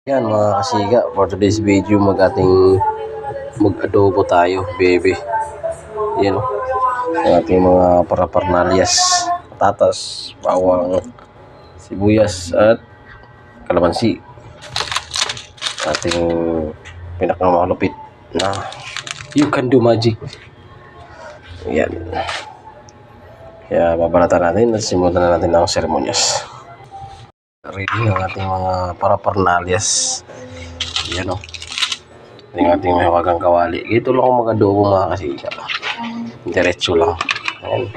Yan mga kasiga, for today's video mag-adobo tayo, baby. Yan ang ating mga parapernalyas, patatas, bawang, sibuyas at kalamansi. Ating pinakamalupit na you can do magic. Yan. Kaya babalatan natin at simulan na natin ang seremonyas. Ready ang ating mga parapernalyas. Yan o. Yung ating mahiwagang kawali. Ito lang ako mag-adobo mga kasiga. Diretso lang. Ayan.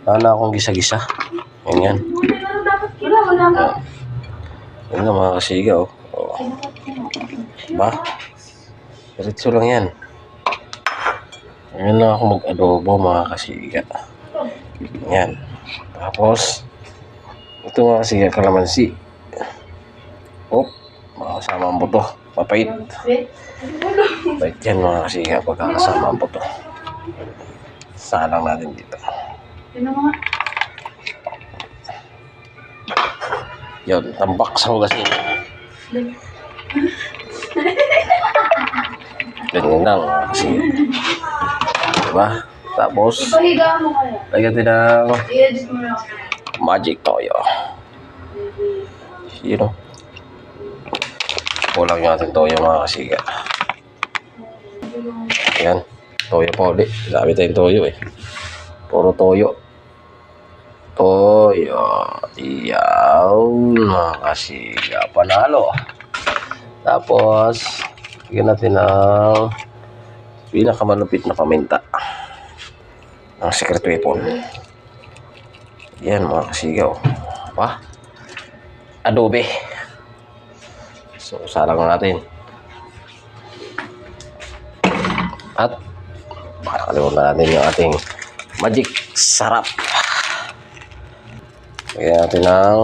Wala akong gisa-gisa. Ayan yan. Ayan na mga kasiga o. Diba? Diretso lang yan. Ayan lang ako mag-adobo mga kasiga. Ayan. Tapos ito nga kasi kalamansi. Oh, makakasama ang buto. Papait. Papait yan mga kasi pagkakasama ang buto. Salang natin dito. Yun, tambak sa hugasin. Ganyan lang kasi. Diba? Tapos lagyan din ng magic toyo. You know. Kulang yung ating toyo mga kasiga. Ayan. Toyo pa ulit. Dami tayong toyo eh. Puro toyo. Toyo. Iyaw mga kasiga. Panalo. Tapos lagyan natin ng pinakamalupit na paminta. Ang secret weapon. Yan mga kasigaw. Apa? Adobe. So, salang natin. At makakalimutan natin yung ating magic sarap. Lagyan natin ng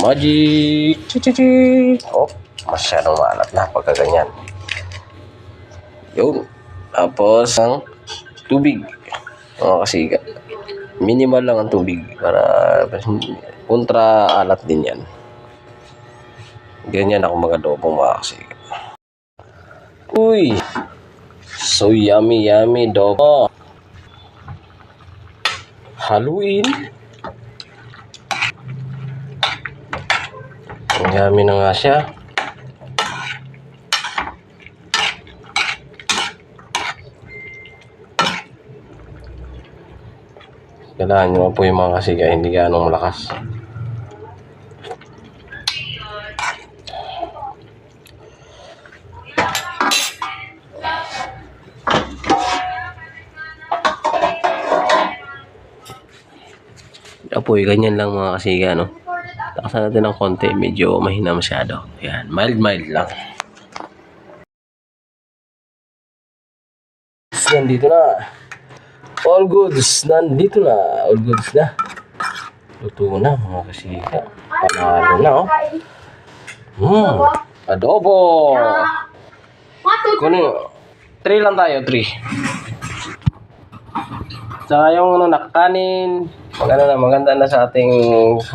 magic. Oh, masyadong maalat na pagkaganyan. Yun. Tapos ang tubig. Mga kasiga. Minimal lang ang tubig para kontra alat din yan. Ganyan ako mag-adobo mga kasiga. Uy! So yummy adobo. Haluin. Ang yummy na nga siya. Kailangan nyo po yung mga kasiga, hindi ganong malakas. Apoy, ganyan lang mga kasiga, no? Takasan natin ng konti, medyo mahina masyado. Yan, mild lang. Nandito na. All goods, nandito na. All goods na. Luto na mga kasiga. Panalo na oh. Adobo. Kunin. 3 lang tayo, 3. Saka yung nakakanin. Maganda na sa ating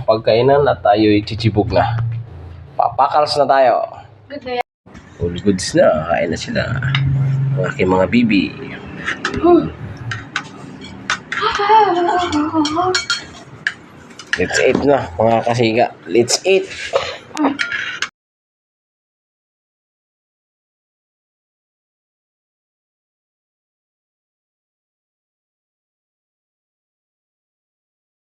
pagkainan at tayo chichibog na. Papakals na tayo. All goods na. Kain na sila. Ang aking mga bibi. Let's eat na mga kasiga. Let's eat.